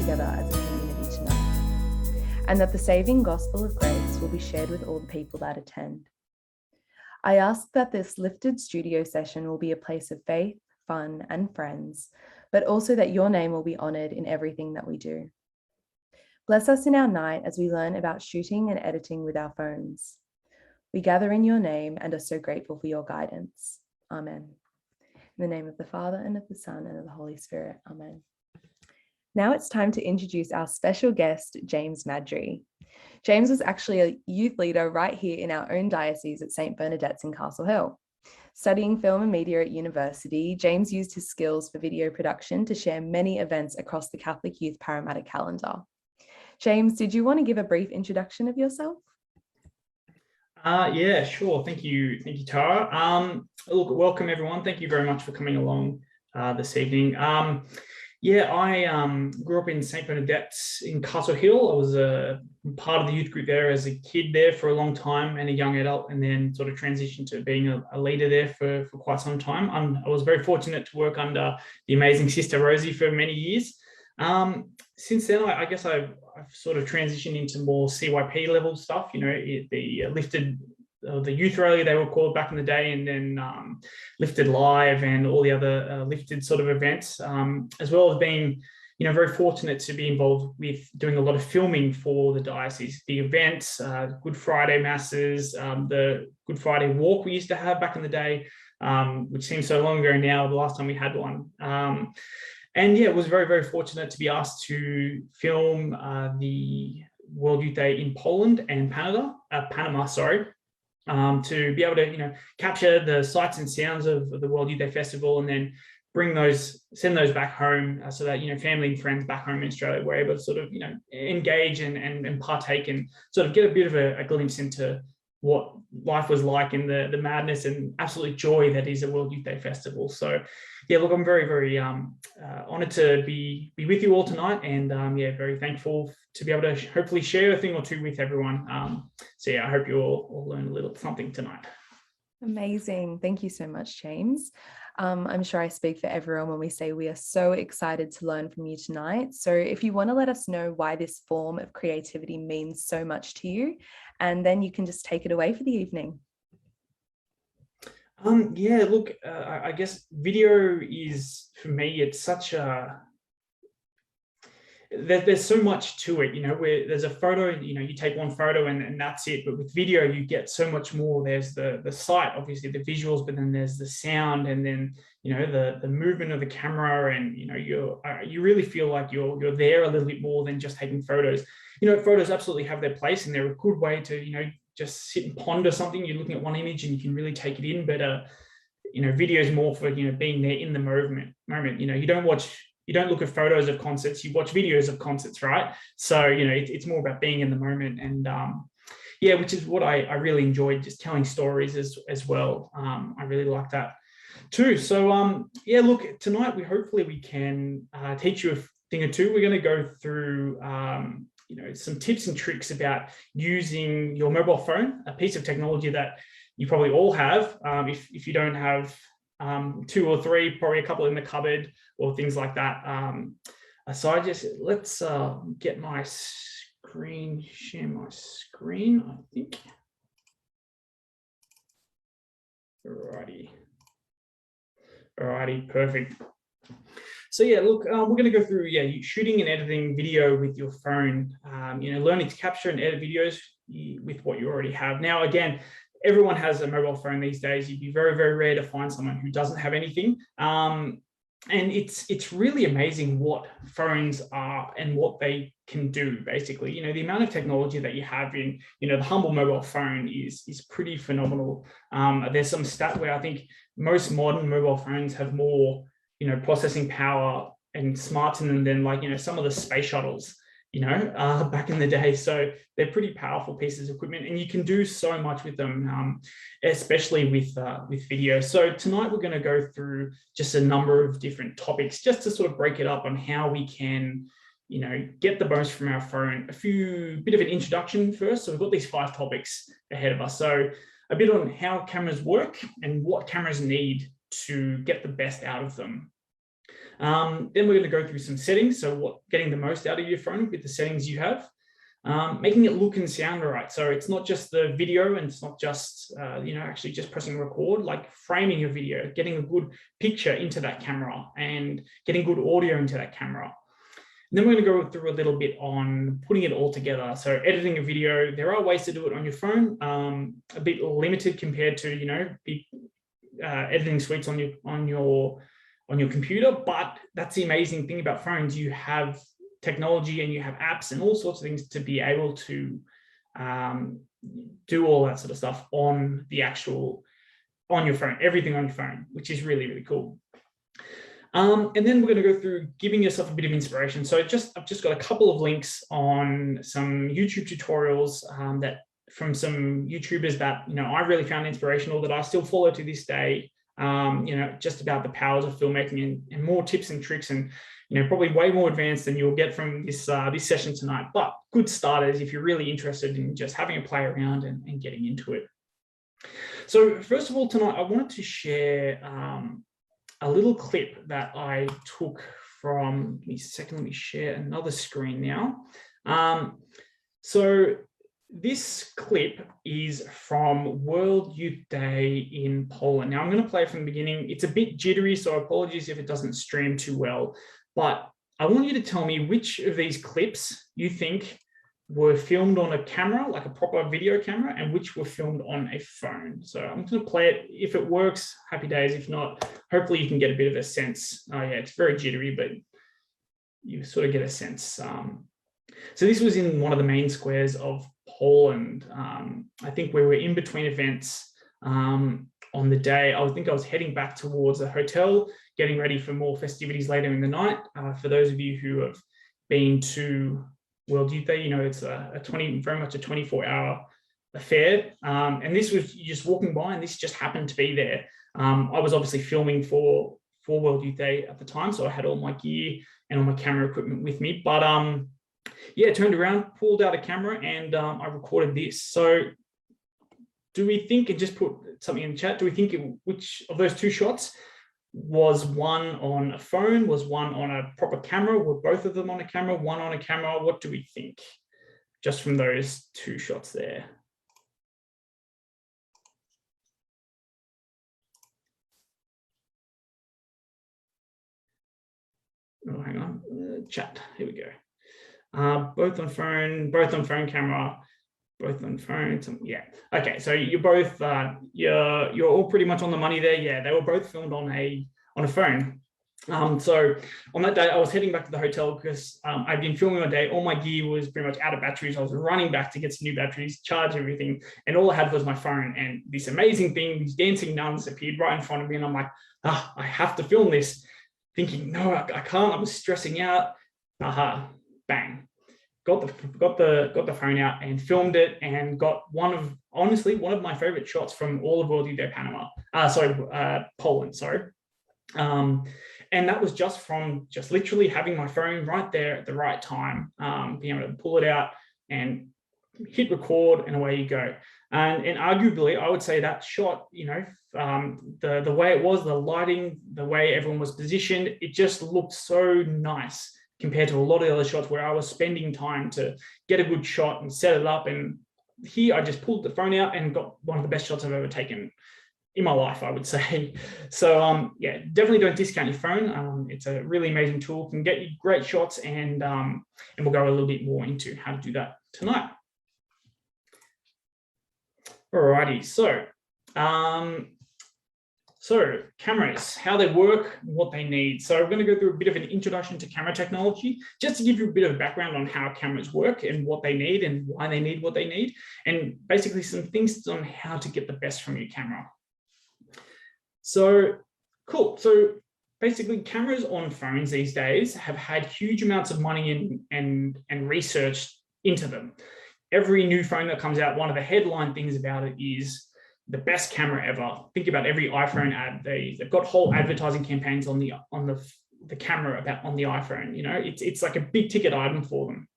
together as a community tonight, and that the saving gospel of grace will be shared with all the people that attend. I ask that this lifted studio session will be a place of faith, fun, and friends, but also that your name will be honoured in everything that we do. Bless us in our night as we learn about shooting and editing with our phones. We gather in your name and are so grateful for your guidance. Amen. In the name of the Father, and of the Son, and of the Holy Spirit. Amen. Now it's time to introduce our special guest, James Madry. James was actually a youth leader right here in our own diocese at St. Bernadette's in Castle Hill. Studying film and media at university, James used his skills for video production to share many events across the Catholic Youth Parramatta calendar. James, did you want to give a brief introduction of yourself? Yeah, sure. Thank you, Tara. Look, welcome everyone. Thank you very much for coming along this evening. Yeah, I grew up in St. Bernadette's in Castle Hill. I was a part of the youth group there as a kid there for a long time and a young adult, and then sort of transitioned to being a leader there for quite some time. I was very fortunate to work under the amazing Sister Rosie for many years. Since then, I guess I've sort of transitioned into more CYP level stuff, you know, the lifted, the youth rally they were called back in the day, and then lifted live and all the other lifted sort of events, as well as being, you know, very fortunate to be involved with doing a lot of filming for the diocese, the events, Good Friday masses, the Good Friday walk we used to have back in the day, which seems so long ago now, the last time we had one. And yeah, it was very, very fortunate to be asked to film the World Youth Day in Poland and Panama, to be able to, you know, capture the sights and sounds of the World Youth Day Festival, and then send those back home, so that, you know, family and friends back home in Australia were able to sort of, you know, engage and partake and sort of get a bit of a glimpse into what life was like in the madness and absolute joy that is a World Youth Day Festival. So yeah, look, I'm very, very honoured to be with you all tonight, and yeah, very thankful to be able to hopefully share a thing or two with everyone. So yeah, I hope you all learn a little something tonight. Amazing. Thank you so much, James. I'm sure I speak for everyone when we say we are so excited to learn from you tonight. So if you want to let us know why this form of creativity means so much to you, and then you can just take it away for the evening. Yeah, look, I guess video is, for me, it's such a, there's so much to it, you know, where there's a photo, you know, you take one photo and that's it. But with video, you get so much more. There's the sight, obviously the visuals, but then there's the sound, and then, you know, the movement of the camera, and, you know, you really feel like you're there a little bit more than just taking photos. You know, photos absolutely have their place, and they're a good way to, you know, just sit and ponder something. You're looking at one image and you can really take it in, but you know, video is more for, you know, being there in the moment. You know, you don't look at photos of concerts, you watch videos of concerts, right? So, you know, it's more about being in the moment, and yeah, which is what I really enjoyed, just telling stories as well. I really like that too. So yeah, look, tonight hopefully we can teach you a thing or two. We're going to go through you know, some tips and tricks about using your mobile phone, a piece of technology that you probably all have. If you don't have two or three, probably a couple in the cupboard or things like that. So let's get my screen, share my screen, I think. Alrighty, perfect. So yeah, look, we're going to go through shooting and editing video with your phone. You know, learning to capture and edit videos with what you already have. Now, again, everyone has a mobile phone these days. You'd be very, very rare to find someone who doesn't have anything. And it's really amazing what phones are and what they can do, basically. You know, the amount of technology that you have in, you know, the humble mobile phone is pretty phenomenal. There's some stat where I think most modern mobile phones have more, you know, processing power and smarts in them than, like, you know, some of the space shuttles, you know, back in the day. So they're pretty powerful pieces of equipment, and you can do so much with them, especially with video. So tonight we're going to go through just a number of different topics, just to sort of break it up on how we can, you know, get the most from our phone. Bit of an introduction first. So we've got these 5 topics ahead of us. So a bit on how cameras work and what cameras need to get the best out of them. Then we're going to go through some settings. So getting the most out of your phone with the settings you have. Making it look and sound all right. So it's not just the video and it's not just, actually just pressing record, like framing your video, getting a good picture into that camera and getting good audio into that camera. And then we're going to go through a little bit on putting it all together. So editing a video, there are ways to do it on your phone, a bit limited compared to, big editing suites on your computer. But that's the amazing thing about phones. You have technology and you have apps and all sorts of things to be able to do all that sort of stuff on your phone, everything on your phone, which is really, really cool. And then we're going to go through giving yourself a bit of inspiration. So I've just got a couple of links on some YouTube tutorials that from some YouTubers that, I really found inspirational, that I still follow to this day, just about the powers of filmmaking and more tips and tricks, and, probably way more advanced than you'll get from this session tonight, but good starters if you're really interested in just having a play around and getting into it. So first of all, tonight, I wanted to share a little clip that I took from, give me a second, let me share another screen now. So this clip is from World Youth Day in Poland. Now I'm going to play it from the beginning. It's a bit jittery, so apologies if it doesn't stream too well, but I want you to tell me which of these clips you think were filmed on a camera, like a proper video camera, and which were filmed on a phone. So I'm going to play it. If it works, happy days. If not, hopefully you can get a bit of a sense. Oh yeah, it's very jittery, but you sort of get a sense. So this was in one of the main squares of Poland. I think we were in between events on the day. I think I was heading back towards a hotel, getting ready for more festivities later in the night. For those of you who have been to World Youth Day, it's very much a 24-hour affair. And this was just walking by, and this just happened to be there. I was obviously filming for World Youth Day at the time, so I had all my gear and all my camera equipment with me. But yeah, turned around, pulled out a camera, and I recorded this. So do we think, and just put something in the chat, do we think which of those two shots was one on a phone, was one on a proper camera, were both of them on a camera, one on a camera? What do we think just from those two shots there? Oh, hang on, chat, here we go. Both on phone camera, both on phones. Yeah. Okay. So you're both, you're all pretty much on the money there. Yeah. They were both filmed on a phone. So on that day, I was heading back to the hotel because I'd been filming all day. All my gear was pretty much out of batteries. I was running back to get some new batteries, charge everything. And all I had was my phone. And this amazing thing, these dancing nuns appeared right in front of me. And I'm like, I have to film this. Thinking, no, I can't. I was stressing out. Bang. Got the phone out and filmed it, and got one of my favorite shots from all of World Youth Day Poland. And that was just from literally having my phone right there at the right time, being able to pull it out and hit record, and away you go. And arguably, I would say that shot, the way it was, the lighting, the way everyone was positioned, it just looked so nice compared to a lot of the other shots where I was spending time to get a good shot and set it up. And here I just pulled the phone out and got one of the best shots I've ever taken in my life, I would say. So yeah, definitely don't discount your phone. It's a really amazing tool, can get you great shots, and we'll go a little bit more into how to do that tonight. Alrighty, so cameras, how they work, what they need. So we're going to go through a bit of an introduction to camera technology, just to give you a bit of background on how cameras work and what they need and why they need what they need, and basically some things on how to get the best from your camera. So cool. So basically, cameras on phones these days have had huge amounts of money and research into them. Every new phone that comes out, one of the headline things about it is the best camera ever. Think about every iPhone ad. They've got whole advertising campaigns on the camera on the iPhone. It's like a big ticket item for them.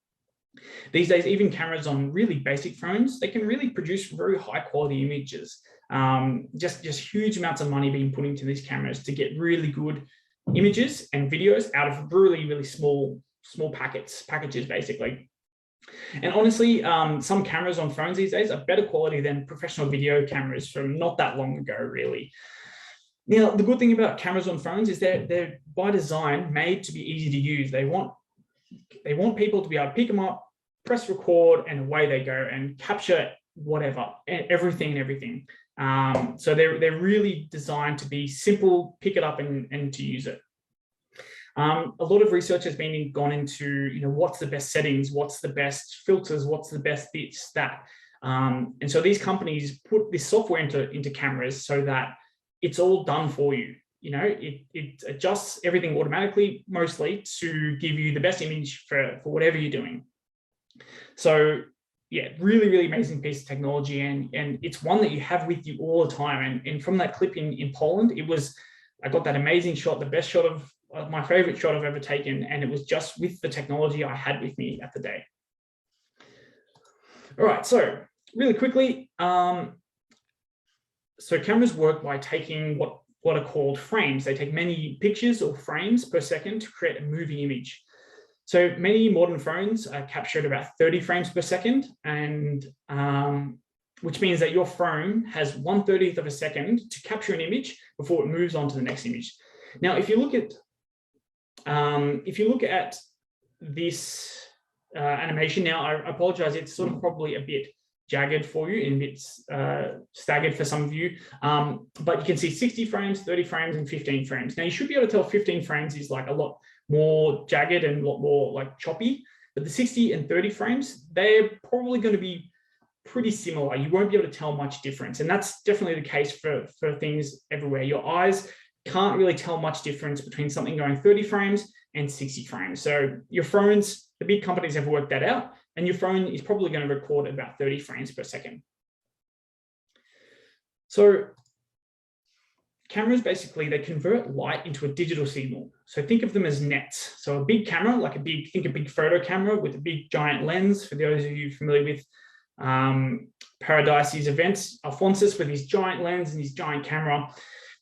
These days, even cameras on really basic phones, they can really produce very high quality images. Just huge amounts of money being put into these cameras to get really good images and videos out of really, really small packages, basically. And honestly, some cameras on phones these days are better quality than professional video cameras from not that long ago, really. Now, the good thing about cameras on phones is they're by design made to be easy to use. They want people to be able to pick them up, press record, and away they go and capture whatever, everything. So they're really designed to be simple, pick it up and to use it. A lot of research has gone into, what's the best settings, what's the best filters, what's the best this, that. And so these companies put this software into cameras so that it's all done for you. It adjusts everything automatically, mostly, to give you the best image for whatever you're doing. So yeah, really, really amazing piece of technology. And it's one that you have with you all the time. And from that clip in Poland, I got that amazing shot, the best shot of my favorite shot I've ever taken. And it was just with the technology I had with me at the day. All right, so really quickly, so cameras work by taking what are called frames. They take many pictures or frames per second to create a moving image. So many modern phones capture at about 30 frames per second, and which means that your phone has 1/30 of a second to capture an image before it moves on to the next image. Now, if you look at this animation, now I apologize, it's sort of probably a bit jagged for you and a bit staggered for some of you, but you can see 60 frames, 30 frames, and 15 frames. Now you should be able to tell 15 frames is like a lot more jagged and a lot more like choppy, but the 60 and 30 frames, they're probably going to be pretty similar. You won't be able to tell much difference, and that's definitely the case for things everywhere. Your eyes can't really tell much difference between something going 30 frames and 60 frames. So your phones, the big companies have worked that out, and your phone is probably going to record at about 30 frames per second. So cameras, basically, they convert light into a digital signal. So think of them as nets. So a big camera, think a big photo camera with a big giant lens. For those of you familiar with Paradise's events, Alphonsus with his giant lens and his giant camera.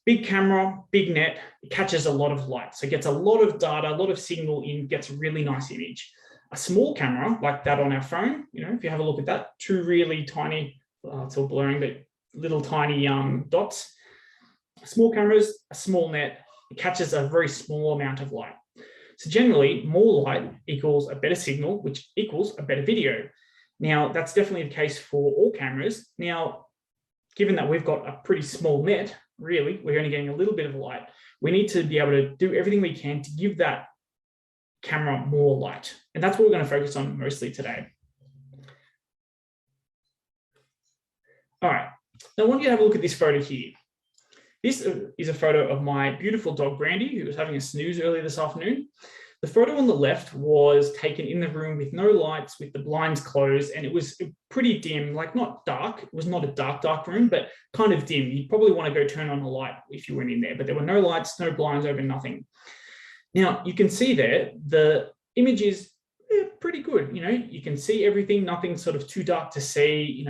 Big camera, big net, it catches a lot of light. So it gets a lot of data, a lot of signal in, gets a really nice image. A small camera like that on our phone, if you have a look at that, two really tiny, it's all blurring, but little tiny dots. Small cameras, a small net, it catches a very small amount of light. So generally, more light equals a better signal, which equals a better video. Now, that's definitely the case for all cameras. Now, given that we've got a pretty small net, really, we're only getting a little bit of light, we need to be able to do everything we can to give that camera more light. And that's what we're going to focus on mostly today. All right, now I want you to have a look at this photo here. This is a photo of my beautiful dog, Brandy, who was having a snooze earlier this afternoon. The photo on the left was taken in the room with no lights, with the blinds closed, and it was pretty dim, like not dark. It was not a dark room, but kind of dim. You'd probably want to go turn on a light if you went in there, but there were no lights, no blinds open, nothing. Now, you can see there, the image is pretty good. You can see everything, nothing sort of too dark to see.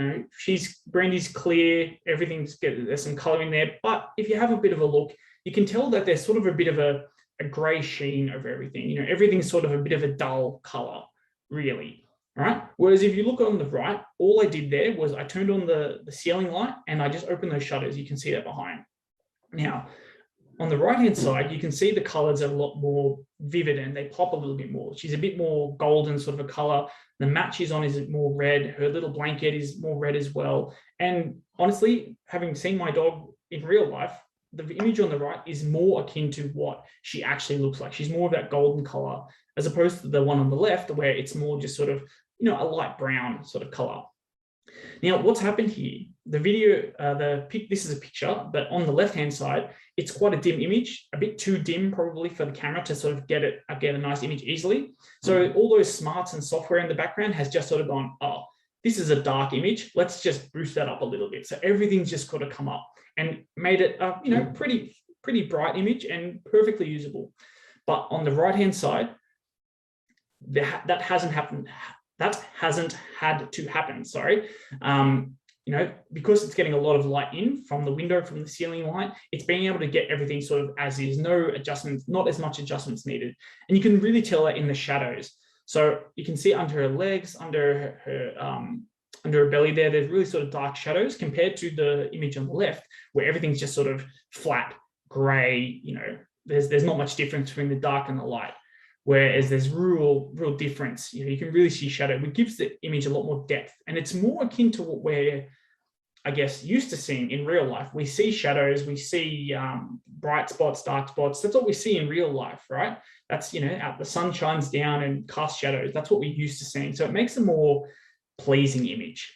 Brandy's clear, everything's good. There's some color in there, but if you have a bit of a look, you can tell that there's sort of a bit of a gray sheen over everything. Everything's sort of a bit of a dull color, really. All right. Whereas if you look on the right, all I did there was I turned on the ceiling light and I just opened those shutters. You can see that behind. Now, on the right-hand side, you can see the colors are a lot more vivid and they pop a little bit more. She's a bit more golden sort of a color. The mat she's on is more red. Her little blanket is more red as well. And honestly, having seen my dog in real life, the image on the right is more akin to what she actually looks like. She's more of that golden color as opposed to the one on the left where it's more just sort of, a light brown sort of color. Now, what's happened here? The video, this is a picture, but on the left-hand side, it's quite a dim image, a bit too dim probably for the camera to sort of get a nice image easily. So all those smarts and software in the background has just sort of gone, oh, this is a dark image. Let's just boost that up a little bit. So everything's just got to come up and made it a pretty bright image and perfectly usable. But on the right-hand side, that hasn't happened. That hasn't had to happen. Sorry. because it's getting a lot of light in from the window, from the ceiling light, it's being able to get everything sort of as is, no adjustments, not as much adjustments needed. And you can really tell that in the shadows. So you can see under her legs, under her belly there's really sort of dark shadows compared to the image on the left, where everything's just sort of flat, gray, there's not much difference between the dark and the light. Whereas there's real difference. You can really see shadow, which gives the image a lot more depth. And it's more akin to what we're, I guess, used to seeing in real life. We see shadows, we see bright spots, dark spots. That's what we see in real life, right? That's, the sun shines down and casts shadows. That's what we're used to seeing. So it makes a more pleasing image.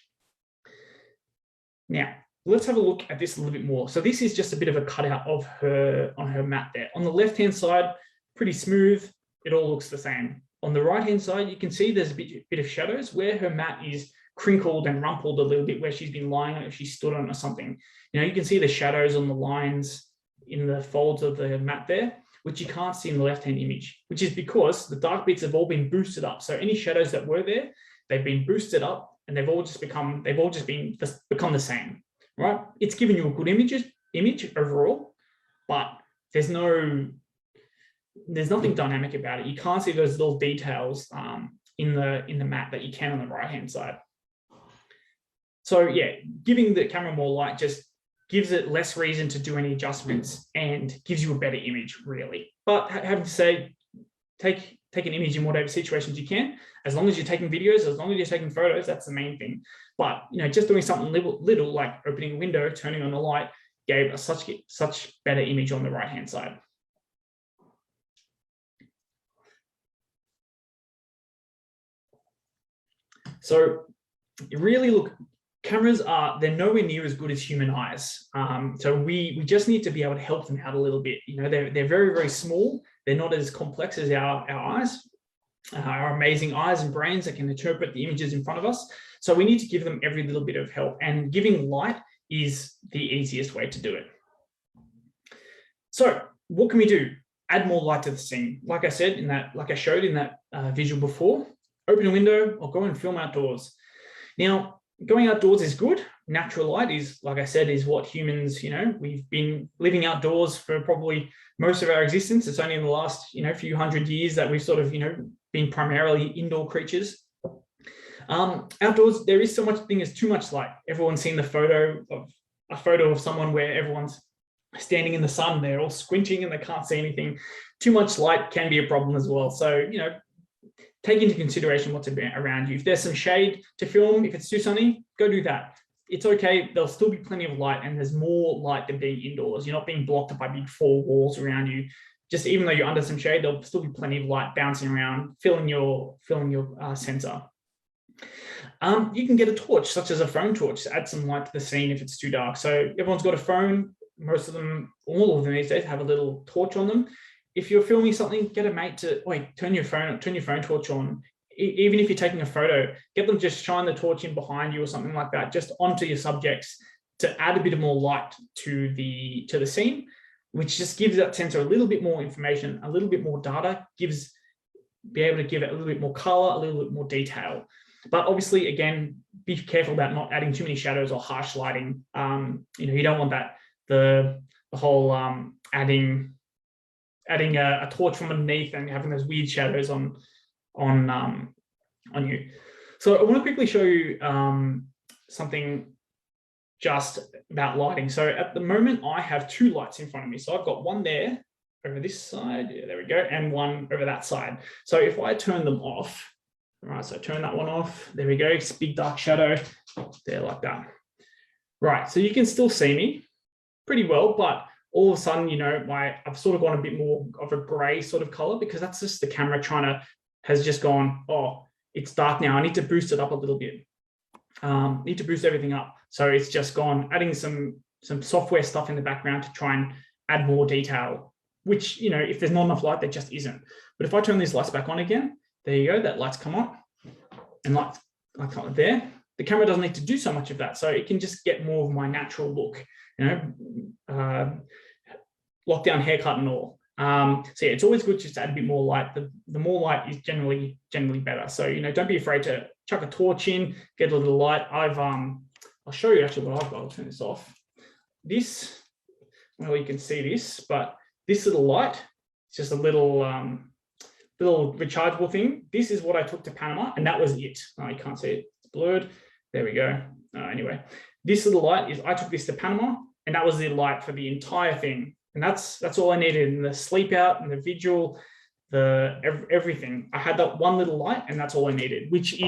Now, let's have a look at this a little bit more. So this is just a bit of a cutout of her on her mat there. On the left-hand side, pretty smooth. It all looks the same. On the right-hand side, you can see there's a bit of shadows where her mat is crinkled and rumpled a little bit, where she's been lying on it, if she stood on it or something. You can see the shadows on the lines in the folds of the mat there, which you can't see in the left-hand image, which is because the dark bits have all been boosted up. So any shadows that were there, they've been boosted up and they've all just become the same, right? It's given you a good image overall, but there's nothing dynamic about it. You can't see those little details in the mat that you can on the right-hand side. So yeah, giving the camera more light just gives it less reason to do any adjustments and gives you a better image, really. But having to say, take an image in whatever situations you can. As long as you're taking videos, as long as you're taking photos, that's the main thing. But just doing something little like opening a window, turning on the light, gave us such better image on the right-hand side. So really cameras they're nowhere near as good as human eyes. So we just need to be able to help them out a little bit. They're very, very small. They're not as complex as our eyes, our amazing eyes and brains that can interpret the images in front of us. So we need to give them every little bit of help, and giving light is the easiest way to do it. So what can we do? Add more light to the scene. Like I showed in that visual before, open a window or go and film outdoors. Now, going outdoors is good. Natural light is, like I said, is what humans, we've been living outdoors for probably most of our existence. It's only in the last, few hundred years that we've sort of, been primarily indoor creatures. Outdoors, there is so much thing as too much light. Everyone's seen a photo of someone where everyone's standing in the sun, they're all squinting and they can't see anything. Too much light can be a problem as well. So, take into consideration what's around you. If there's some shade to film, if it's too sunny, go do that. It's okay. There'll still be plenty of light, and there's more light than being indoors. You're not being blocked by big four walls around you. Just even though you're under some shade, there'll still be plenty of light bouncing around, filling your sensor. You can get a torch, such as a phone torch, to add some light to the scene if it's too dark. So everyone's got a phone. Most of them, all of them these days, have a little torch on them. If you're filming something, get a mate to turn your phone torch on. Even if you're taking a photo, get them just shine the torch in behind you or something like that, just onto your subjects, to add a bit more light to the scene, which just gives that sensor a little bit more information, a little bit more data, be able to give it a little bit more color, a little bit more detail. But obviously, again, be careful about not adding too many shadows or harsh lighting. You don't want that, the whole adding a torch from underneath and having those weird shadows on you. So I want to quickly show you something just about lighting. So at the moment, I have two lights in front of me. So I've got one there over this side, yeah, there we go, and one over that side. So if I turn them off, right, so turn that one off, there we go, it's a big dark shadow there like that. Right, so you can still see me pretty well, but all of a sudden, I've sort of gone a bit more of a gray sort of color, because that's just the camera has just gone, oh, it's dark now. I need to boost it up a little bit. Need to boost everything up. So it's just gone, adding some software stuff in the background to try and add more detail, which, if there's not enough light, there just isn't. But if I turn these lights back on again, there you go, that light's come on, and lights come on there. The camera doesn't need to do so much of that. So it can just get more of my natural look, lockdown haircut and all. So yeah, it's always good just to add a bit more light. The more light is generally better. So, don't be afraid to chuck a torch in, get a little light. I'll show you actually what I've got. I'll turn this off. This, well, you can see this, but this little light, it's just a little little rechargeable thing. This is what I took to Panama, and that was it. Oh, you can't see it, it's blurred. There we go. Anyway, this little light is, I took this to Panama, and that was the light for the entire thing. And that's all I needed. And the sleep out and the vigil, everything. I had that one little light, and that's all I needed, which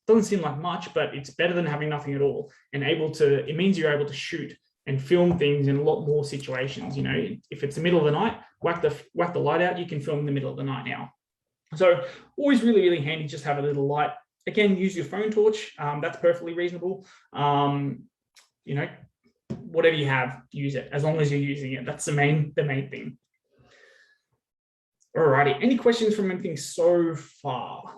doesn't seem like much, but it's better than having nothing at all. And it means you're able to shoot and film things in a lot more situations. You know, if it's the middle of the night, whack the light out, you can film in the middle of the night now. So always really, really handy, just have a little light. Again, use your phone torch. That's perfectly reasonable. You know, whatever you have, use it, as long as you're using it. That's the main thing. Alrighty, any questions from anything so far?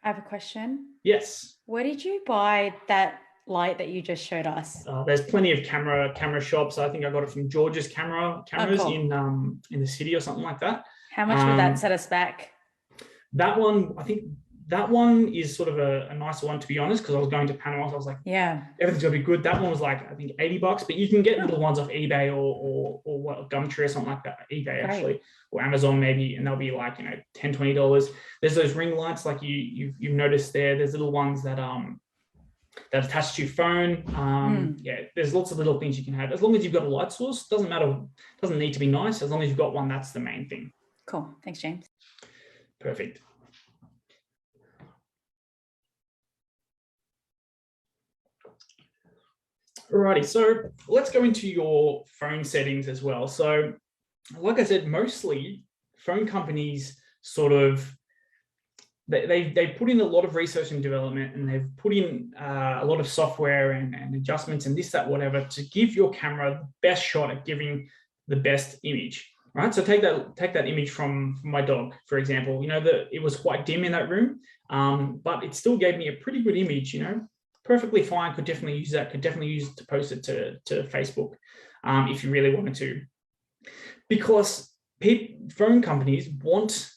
I have a question. Yes. Where did you buy that light that you just showed us? There's plenty of camera shops. I think I got it from George's cameras cool. in the city or something like that. How much would that set us back? That one, I think that one is sort of a nicer one, to be honest, because I was going to Panama, so I was like, yeah, everything's gonna be good. That one was like, I think $80, but you can get little ones off eBay or Gumtree or something like that. eBay actually, or Amazon maybe, and they'll be like, you know, $10, $20. There's those ring lights like you've noticed there. There's little ones that attach to your phone. Yeah, there's lots of little things you can have. As long as you've got a light source, doesn't matter, doesn't need to be nice. As long as you've got one, that's the main thing. Cool, thanks, James. Perfect. Alrighty, so let's go into your phone settings as well. So like I said, mostly phone companies sort of, they put in a lot of research and development, and they've put in a lot of software and adjustments and this, that, whatever, to give your camera the best shot at giving the best image, right? So take that image from my dog, for example. You know, it was quite dim in that room, but it still gave me a pretty good image, you know, perfectly fine. Could definitely use that, could definitely use it to post it to Facebook if you really wanted to. Because phone companies want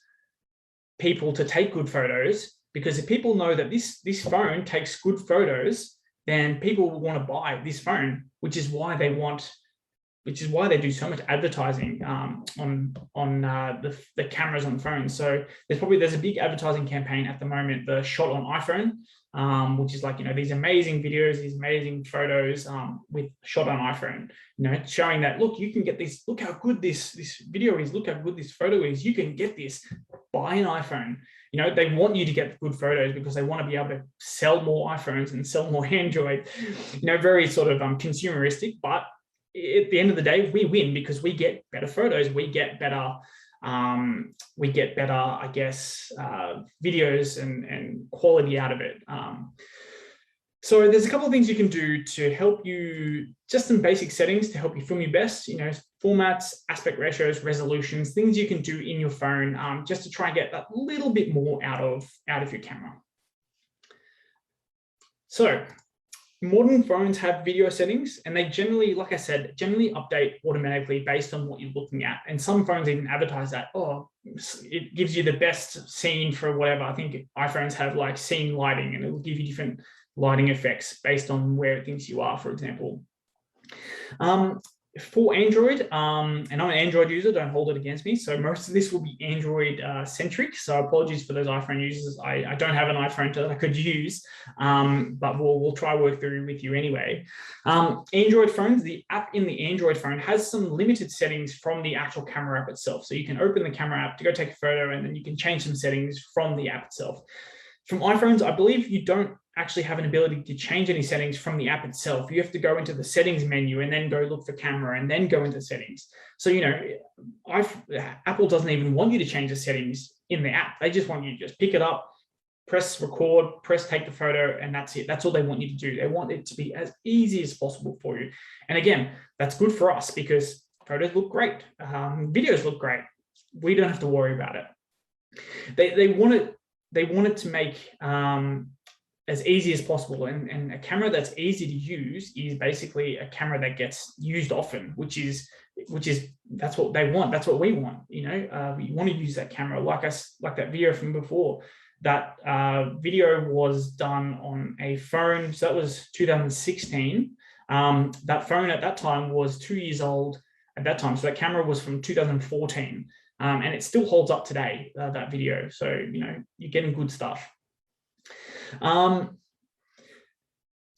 people to take good photos, because if people know that this phone takes good photos, then people will want to buy this phone, which is why they do so much advertising on the cameras on phones. So there's a big advertising campaign at the moment, the Shot on iPhone, which is like, you know, these amazing videos, these amazing photos with Shot on iPhone, you know, showing that, look, you can get this, look how good this video is, look how good this photo is, you can get this, buy an iPhone. You know, they want you to get good photos because they want to be able to sell more iPhones and sell more Android, you know, very sort of consumeristic. But at the end of the day, we win because we get better photos, we get better, I guess, videos and quality out of it. So there's a couple of things you can do to help you, just some basic settings to help you film your best, you know, formats, aspect ratios, resolutions, things you can do in your phone just to try and get that little bit more out of your camera. So modern phones have video settings, and they generally, like I said, update automatically based on what you're looking at. And some phones even advertise that, oh, it gives you the best scene for whatever. I think iPhones have like scene lighting, and it will give you different lighting effects based on where it thinks you are, for example. For Android, and I'm an Android user, don't hold it against me. So most of this will be Android centric. So apologies for those iPhone users. I don't have an iPhone that I could use, but we'll try work through with you anyway. Android phones, the app in the Android phone has some limited settings from the actual camera app itself. So you can open the camera app to go take a photo, and then you can change some settings from the app itself. From iPhones, I believe you don't actually have an ability to change any settings from the app itself. You have to go into the settings menu and then go look for camera and then go into settings. So, you know, Apple doesn't even want you to change the settings in the app. They just want you to just pick it up, press record, press take the photo, and that's it. That's all they want you to do. They want it to be as easy as possible for you. And again, that's good for us because photos look great. Videos look great. We don't have to worry about it. They want it to make as easy as possible, and a camera that's easy to use is basically a camera that gets used often, which is that's what they want. That's what we want. You know, we want to use that camera like that video from before. that video was done on a phone. So that was 2016. That phone at that time was 2 years old at that time. So that camera was from 2014. And it still holds up today, that video. So, you know, you're getting good stuff.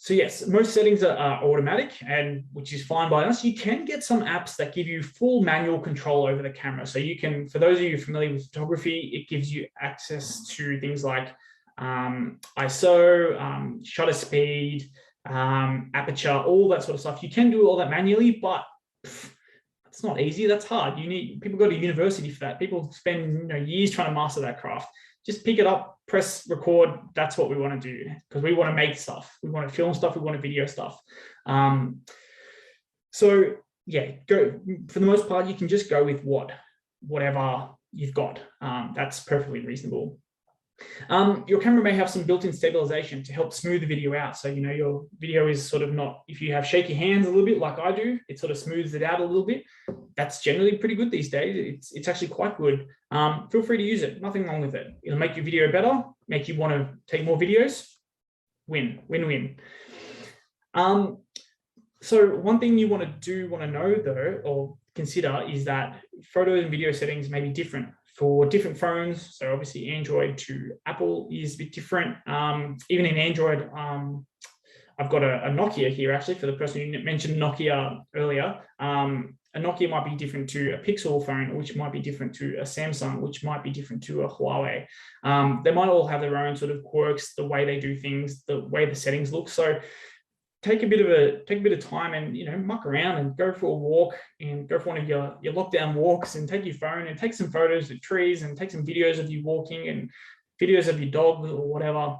So yes, most settings are automatic, and which is fine by us. You can get some apps that give you full manual control over the camera. So you can, for those of you familiar with photography, it gives you access to things like ISO, shutter speed, aperture, all that sort of stuff. You can do all that manually, but it's not easy. That's hard. People go to university for that. People spend years trying to master that craft. Just pick it up, press record. That's what we want to do, because we want to make stuff. We want to film stuff. We want to video stuff. So yeah, go for the most part. You can just go with whatever you've got. That's perfectly reasonable. Your camera may have some built-in stabilization to help smooth the video out. So, your video is sort of not, if you have shaky hands a little bit like I do, it sort of smooths it out a little bit. That's generally pretty good these days. It's actually quite good. Feel free to use it. Nothing wrong with it. It'll make your video better, make you want to take more videos. Win-win. So one thing you want to know though, or consider, is that photo and video settings may be different for different phones. So obviously Android to Apple is a bit different. Even in Android, I've got a Nokia here actually, for the person who mentioned Nokia earlier. A Nokia might be different to a Pixel phone, which might be different to a Samsung, which might be different to a Huawei. They might all have their own sort of quirks, the way they do things, the way the settings look. So take a bit of time and muck around and go for a walk, and go for one of your lockdown walks, and take your phone and take some photos of trees, and take some videos of you walking and videos of your dog or whatever,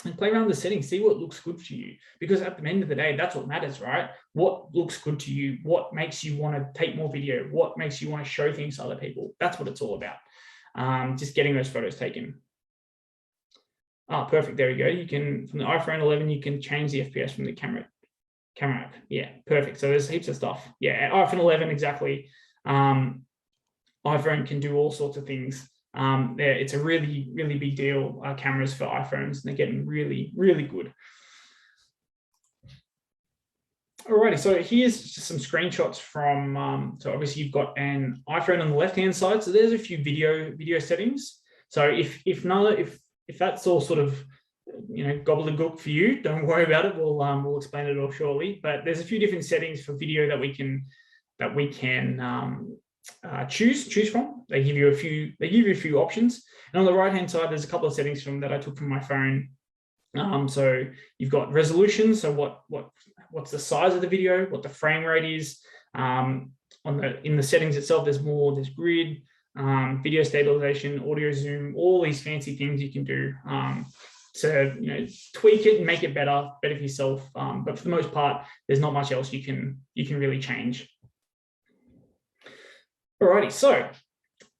and play around with the settings, see what looks good for you. Because at the end of the day, that's what matters, right? What looks good to you? What makes you want to take more video? What makes you want to show things to other people? That's what it's all about. Just getting those photos taken. Oh, perfect. There we go. You can, from the iPhone 11, you can change the FPS from the camera app. Yeah, perfect. So there's heaps of stuff. Yeah, iPhone 11, exactly. iPhone can do all sorts of things. It's a really, really big deal, cameras for iPhones. They're getting really, really good. Alrighty, so here's just some screenshots from, so obviously you've got an iPhone on the left-hand side. So there's a few video settings. So if that's all sort of, gobbledygook for you, don't worry about it. We'll explain it all shortly. But there's a few different settings for video that we can choose from. They give you a few options. And on the right-hand side, there's a couple of settings that I took from my phone. So you've got resolution. So what's the size of the video? What the frame rate is? In the settings itself, there's grid. Video stabilization, audio zoom, all these fancy things you can do to tweak it and make it better for yourself. But for the most part, there's not much else you can really change. Alrighty, so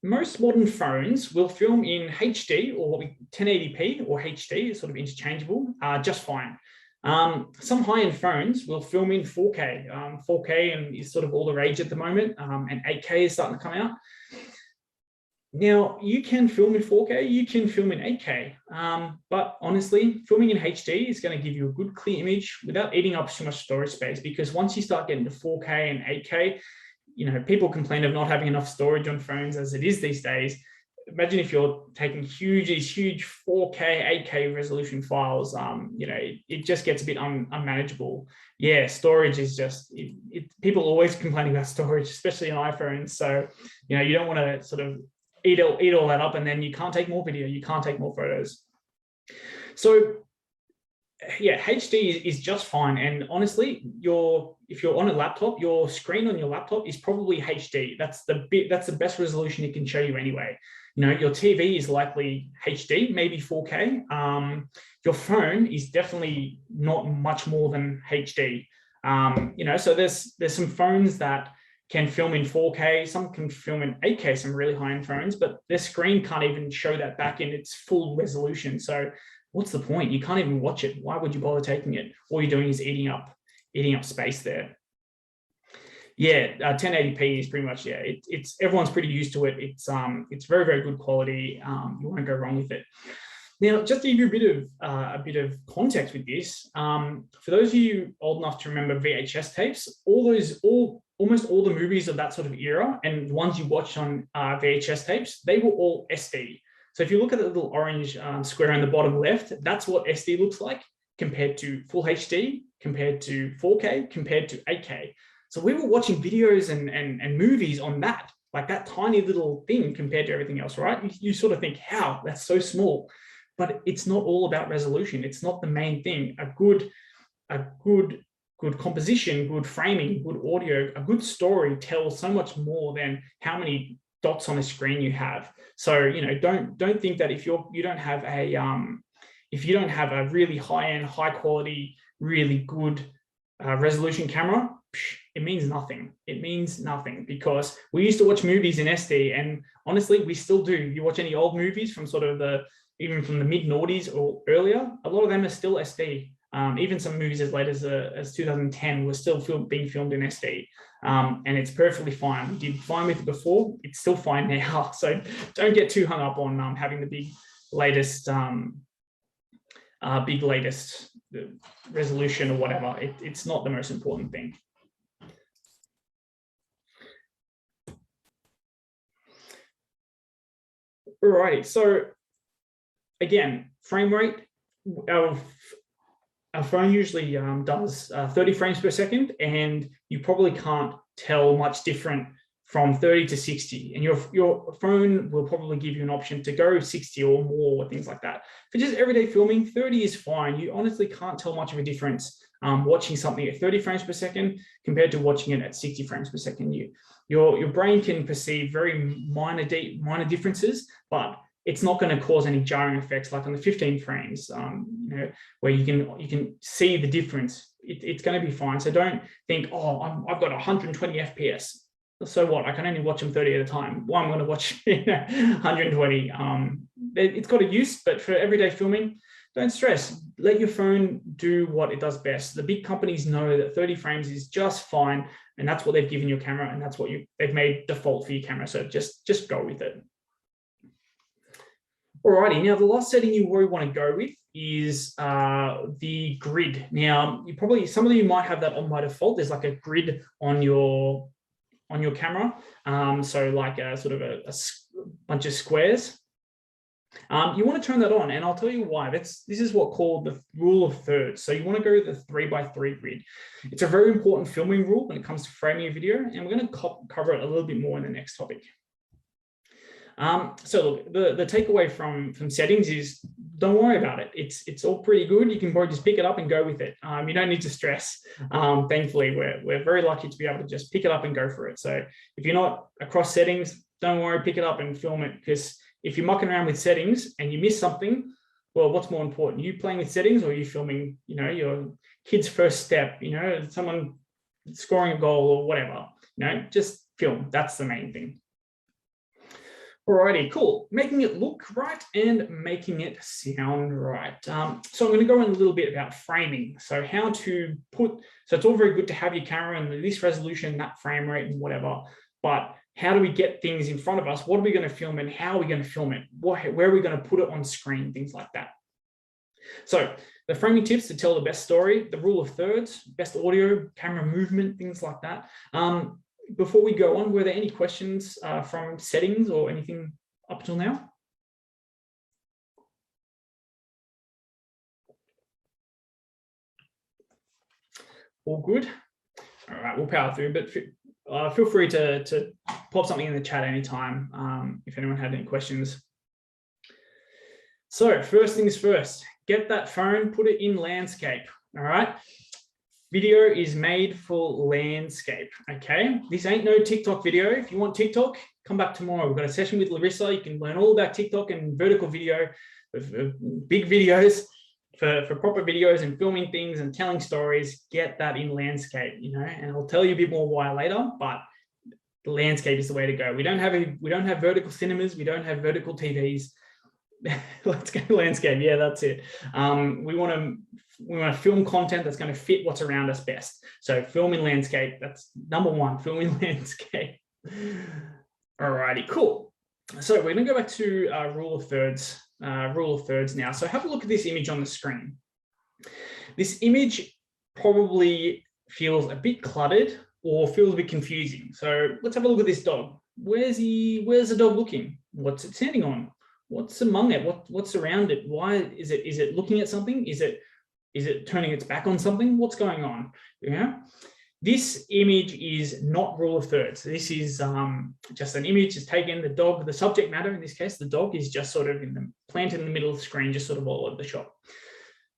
most modern phones will film in HD, or 1080p or HD, is sort of interchangeable, just fine. Some high-end phones will film in 4K. 4K is sort of all the rage at the moment, and 8K is starting to come out. Now, you can film in 4K, you can film in 8K, but honestly, filming in HD is going to give you a good clear image without eating up too much storage space, because once you start getting to 4K and 8K, people complain of not having enough storage on phones as it is these days. Imagine if you're taking these huge 4K, 8K resolution files, it just gets a bit unmanageable. Yeah, storage is just, people always complaining about storage, especially on iPhones. So, you don't want to sort of eat all that up, and then you can't take more video, you can't take more photos. So yeah, HD is just fine. And honestly, if you're on a laptop, your screen on your laptop is probably HD. That's the best resolution it can show you anyway. Your TV is likely HD, maybe 4K. Your phone is definitely not much more than HD. So there's some phones that can film in 4K, some can film in 8K, some really high-end phones, but their screen can't even show that back in its full resolution. So what's the point? You can't even watch it. Why would you bother taking it? All you're doing is eating up space there. Yeah, 1080p is pretty much, yeah, it's everyone's pretty used to it. It's very, very good quality. You won't go wrong with it. Now, just to give you a bit of context with this, for those of you old enough to remember VHS tapes, almost all the movies of that sort of era and the ones you watched on VHS tapes, they were all SD. So if you look at the little orange square on the bottom left, that's what SD looks like compared to full HD, compared to 4K, compared to 8K. So we were watching videos and movies on that, like that tiny little thing compared to everything else, right? You sort of think, how? That's so small. But it's not all about resolution. It's not the main thing. A good composition, good framing, good audio, a good story tells so much more than how many dots on a screen you have. So, you know, don't think that if you don't have a really high-end, high quality, really good resolution camera, it means nothing. It means nothing, because we used to watch movies in SD, and honestly, we still do. You watch any old movies from sort of even from the mid-noughties or earlier, a lot of them are still SD. Even some movies as late as 2010 were still being filmed in SD. And it's perfectly fine. We did fine with it before. It's still fine now. So don't get too hung up on having the big latest resolution or whatever. It's not the most important thing. Alrighty, so again, frame rate. Our phone usually does 30 frames per second, and you probably can't tell much different from 30 to 60. And your phone will probably give you an option to go 60 or more, or things like that. For just everyday filming, 30 is fine. You honestly can't tell much of a difference watching something at 30 frames per second compared to watching it at 60 frames per second. Your brain can perceive very minor differences, but it's not going to cause any jarring effects like on the 15 frames, you know, where you can see the difference. It's going to be fine. So don't think, oh, I've got 120 FPS. So what? I can only watch them 30 at a time. Well, I'm going to watch 120. It's got a use, but for everyday filming, don't stress. Let your phone do what it does best. The big companies know that 30 frames is just fine, and that's what they've given your camera, and that's what they've made default for your camera. So just go with it. Alrighty, now the last setting you really want to go with is the grid. Now, some of you might have that on by default. There's like a grid on your camera, so like a sort of a bunch of squares. You want to turn that on, and I'll tell you why. This is what's called the rule of thirds. So you want to go with the 3x3 grid. It's a very important filming rule when it comes to framing a video, and we're going to cover it a little bit more in the next topic. So look, the takeaway from settings is don't worry about it. It's all pretty good. You can probably just pick it up and go with it. You don't need to stress. Thankfully, we're very lucky to be able to just pick it up and go for it. So if you're not across settings, don't worry, pick it up and film it, because if you're mucking around with settings and you miss something, well, what's more important? You playing with settings, or you filming, you know, your kid's first step, you know, someone scoring a goal or whatever, you know, just film. That's the main thing. Alrighty, cool. Making it look right and making it sound right. So I'm going to go in a little bit about framing. So it's all very good to have your camera and this resolution, that frame rate and whatever, but how do we get things in front of us? What are we going to film and how are we going to film it? Where are we going to put it on screen? Things like that. So the framing tips to tell the best story, the rule of thirds, best audio, camera movement, things like that. Before we go on, were there any questions from settings or anything up till now? All good? All right, we'll power through, but feel free to pop something in the chat anytime if anyone had any questions. So first things first, get that phone, put it in landscape, all right? Video is made for landscape, okay? This ain't no TikTok video. If you want TikTok, come back tomorrow. We've got a session with Larissa. You can learn all about TikTok and vertical video, big videos, for proper videos and filming things and telling stories. Get that in landscape, you know, and I'll tell you a bit more why later, but the landscape is the way to go. We don't have vertical cinemas. We don't have vertical TVs. Let's go landscape. Yeah, that's it. We want to film content that's going to fit what's around us best. So film in landscape. That's number one. Film in landscape. Alrighty, cool. So we're going to go back to rule of thirds now. So have a look at this image on the screen. This image probably feels a bit cluttered or feels a bit confusing. So let's have a look at this dog. Where's the dog looking? What's it standing on? What's among it? What's around it? Why is it looking at something? Is it turning its back on something? What's going on? This image is not rule of thirds. This is just an image. It's taken the dog, the subject matter in this case, the dog is just sort of planted in the middle of the screen, just sort of all over the shop.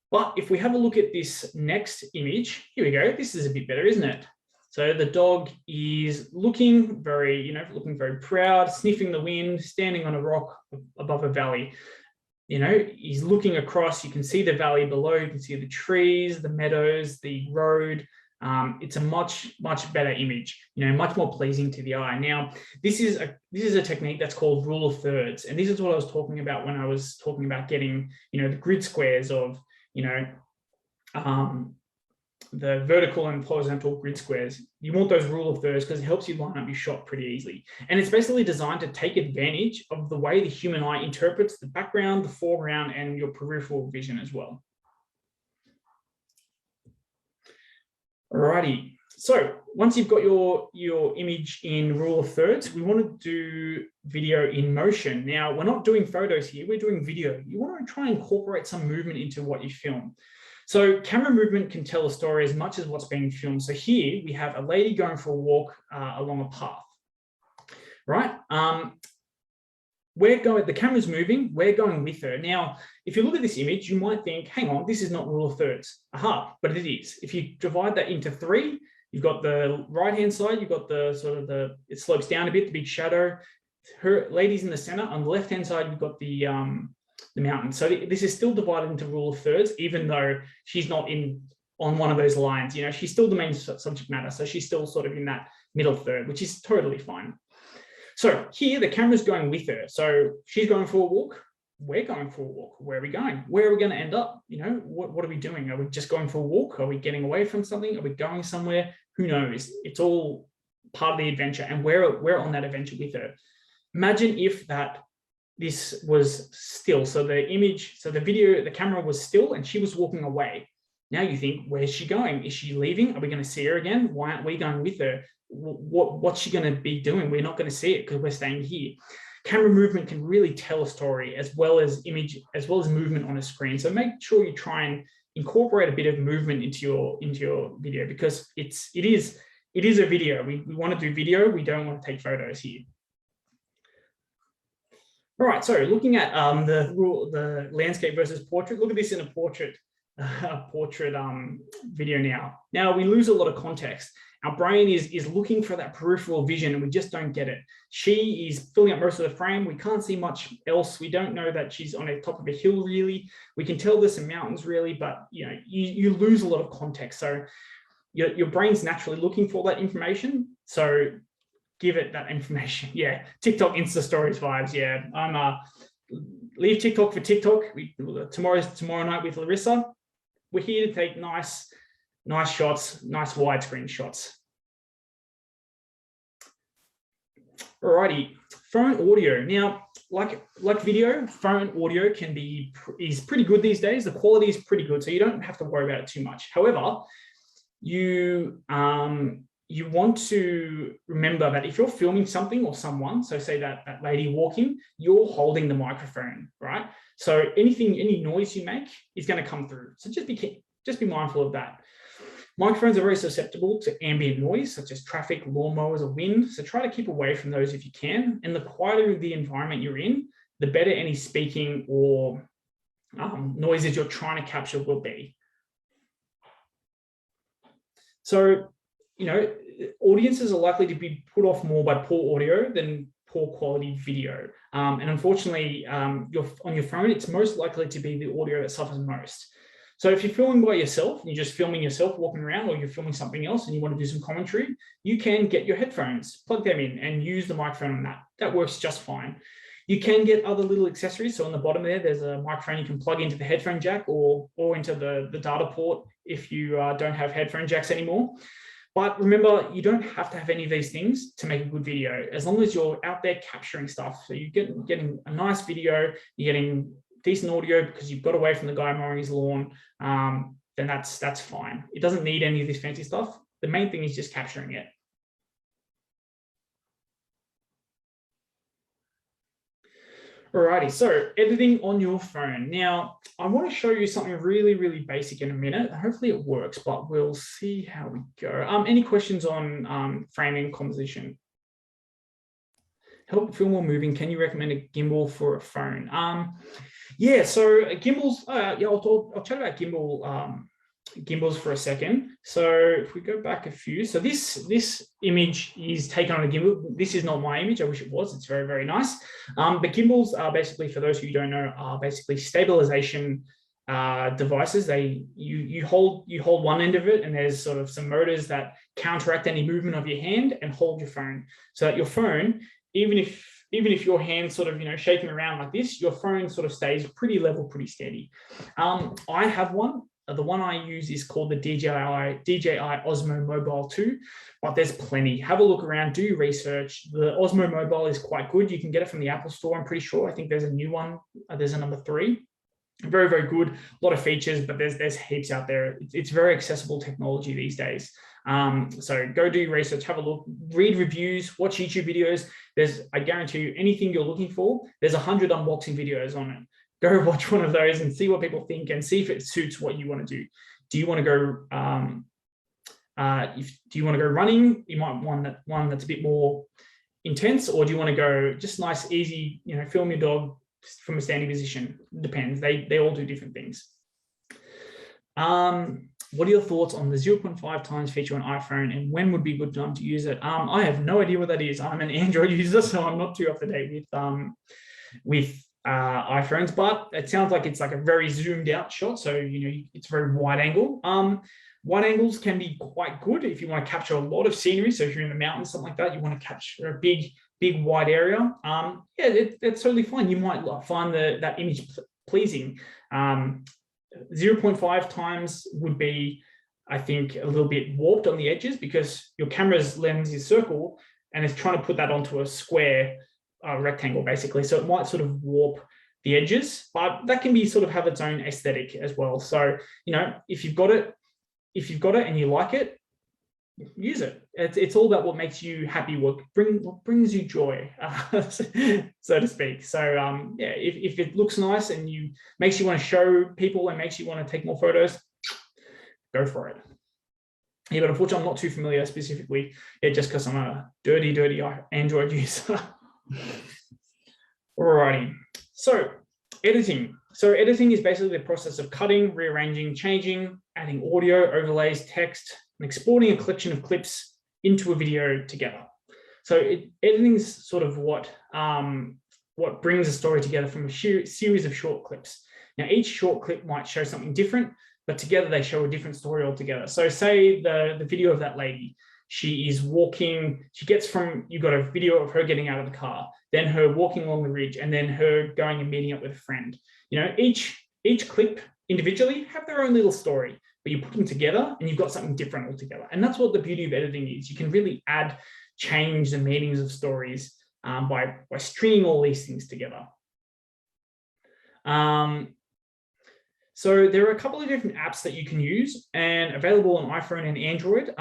But if we have a look at this next image, here we go. This is a bit better, isn't it? So the dog is looking very proud, sniffing the wind, standing on a rock above a valley. He's looking across. You can see the valley below. You can see the trees, the meadows, the road. It's a much better image, much more pleasing to the eye. Now, this is a technique that's called rule of thirds, and this is what I was talking about when I was talking about getting, the grid squares of, the vertical and horizontal grid squares. You want those rule of thirds because it helps you line up your shot pretty easily. And it's basically designed to take advantage of the way the human eye interprets the background, the foreground, and your peripheral vision as well. Alrighty, so once you've got your image in rule of thirds, we want to do video in motion. Now, we're not doing photos here, we're doing video. You want to try and incorporate some movement into what you film. So camera movement can tell a story as much as what's being filmed. So here we have a lady going for a walk along a path, right? The camera's moving, we're going with her. Now, if you look at this image, you might think, hang on, this is not rule of thirds. Aha, but it is. If you divide that into three, you've got the right-hand side, you've got it slopes down a bit, the big shadow. Her lady's in the center. On the left-hand side, you've got the mountain. So this is still divided into rule of thirds, even though she's not on one of those lines. She's still the main subject matter. So she's still sort of in that middle third, which is totally fine. So here the camera's going with her. So she's going for a walk. We're going for a walk. Where are we going? Where are we going to end up? What are we doing? Are we just going for a walk? Are we getting away from something? Are we going somewhere? Who knows? It's all part of the adventure, and we're on that adventure with her. Imagine if this was still. So the camera was still and she was walking away. Now you think, where's she going? Is she leaving? Are we going to see her again? Why aren't we going with her? What's she going to be doing? We're not going to see it because we're staying here. Camera movement can really tell a story as well as movement on a screen. So make sure you try and incorporate a bit of movement into your video, because it is a video. We want to do video. We don't want to take photos here. All right, so looking at the landscape versus portrait, look at this in a portrait video now. Now we lose a lot of context. Our brain is looking for that peripheral vision and we just don't get it. She is filling up most of the frame. We can't see much else. We don't know that she's on the top of a hill really. We can tell there's some mountains really, but you lose a lot of context. So your brain's naturally looking for that information. So give it that information. Yeah, TikTok Insta Stories vibes. Yeah, I'm leave TikTok for TikTok. Tomorrow night with Larissa. We're here to take nice shots, nice widescreen shots. Alrighty, phone audio. Now, like video, phone audio is pretty good these days. The quality is pretty good, so you don't have to worry about it too much. However, you want to remember that if you're filming something or someone, so say that lady walking, you're holding the microphone, right? So any noise you make is going to come through. So just be mindful of that. Microphones are very susceptible to ambient noise, such as traffic, lawnmowers, or wind. So try to keep away from those if you can. And the quieter the environment you're in, the better any speaking or noises you're trying to capture will be. So, audiences are likely to be put off more by poor audio than poor quality video. And unfortunately, on your phone, it's most likely to be the audio that suffers most. So if you're filming by yourself, and you're just filming yourself walking around, or you're filming something else and you want to do some commentary, you can get your headphones, plug them in and use the microphone on that. That works just fine. You can get other little accessories. So on the bottom there's a microphone you can plug into the headphone jack or into the data port if you don't have headphone jacks anymore. But remember, you don't have to have any of these things to make a good video, as long as you're out there capturing stuff. So you're getting a nice video, you're getting decent audio because you've got away from the guy mowing his lawn, then that's fine. It doesn't need any of this fancy stuff. The main thing is just capturing it. Alrighty, so editing on your phone. Now, I want to show you something really, really basic in a minute. Hopefully it works, but we'll see how we go. Any questions on framing composition? Help feel more moving. Can you recommend a gimbal for a phone? Yeah, so gimbals, yeah, I'll chat about gimbals for a second. So if we go back a few, so this image is taken on a gimbal. This is not my image. I wish it was. It's very, very nice. But gimbals are basically, for those who don't know, are basically stabilization devices. You hold one end of it, and there's sort of some motors that counteract any movement of your hand and hold your phone, so that your phone, even if your hand's sort of, shaking around like this, your phone sort of stays pretty level, pretty steady. I have one. The one I use is called the DJI Osmo Mobile 2, but there's plenty. Have a look around, do your research. The Osmo Mobile is quite good. You can get it from the Apple Store, I'm pretty sure. I think there's a new one. There's a number 3. Very, very good. A lot of features, but there's heaps out there. It's very accessible technology these days. So go do your research, have a look, read reviews, watch YouTube videos. I guarantee you, anything you're looking for, there's 100 unboxing videos on it. Go watch one of those and see what people think and see if it suits what you want to do. Do you want to go? Do you want to go running? You might want one that's a bit more intense, or do you want to go just nice, easy? Film your dog from a standing position. Depends. They all do different things. What are your thoughts on the 0.5 times feature on iPhone, and when would be a good time to use it? I have no idea what that is. I'm an Android user, so I'm not too up to date with iPhones, but it sounds like it's like a very zoomed out shot, so it's very wide angle. Wide angles can be quite good if you want to capture a lot of scenery. So if you're in the mountains, something like that, you want to capture a big wide area. Yeah, it's totally fine. You might find that image pleasing. 0.5 times would be, I think, a little bit warped on the edges, because your camera's lens is circle and it's trying to put that onto a square rectangle, basically. So it might sort of warp the edges, but that can be sort of have its own aesthetic as well. So, if you've got it and you like it, use it. It's all about what makes you happy, what brings you joy, so to speak. So yeah, if it looks nice and makes you want to show people and makes you want to take more photos, go for it. Yeah, but unfortunately, I'm not too familiar specifically, just because I'm a dirty Android user. Alrighty, so editing. So editing is basically the process of cutting, rearranging, changing, adding audio, overlays, text, and exporting a collection of clips into a video together. So editing is sort of what brings a story together from a series of short clips. Now, each short clip might show something different, but together they show a different story altogether. So say the video of that lady, she is walking, you've got a video of her getting out of the car, then her walking along the ridge, and then her going and meeting up with a friend. Each clip individually have their own little story, but you put them together and you've got something different altogether. And that's what the beauty of editing is. You can really change the meanings of stories by stringing all these things together. So there are a couple of different apps that you can use and available on iPhone and Android.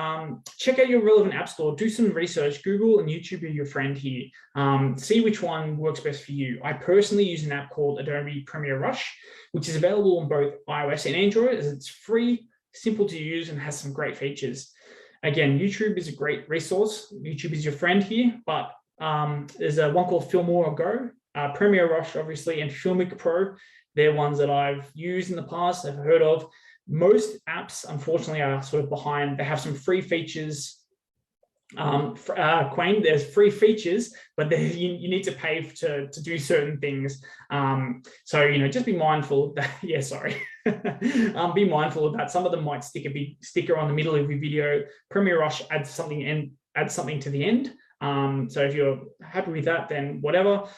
Check out your relevant app store, do some research, Google and YouTube are your friend here. See which one works best for you. I personally use an app called Adobe Premiere Rush, which is available on both iOS and Android, as it's free, simple to use, and has some great features. Again, YouTube is a great resource. YouTube is your friend here, but there's one called Filmora Go, Premiere Rush, obviously, and Filmic Pro. They're ones that I've used in the past, I've heard of. Most apps, unfortunately, are sort of behind. They have some free features. Quain, there's free features, but you need to pay to do certain things. So, just be mindful of that. Yeah, sorry. Be mindful of that. Some of them might stick a big sticker on the middle of your video. Premiere Rush adds something to the end. So if you're happy with that, then whatever.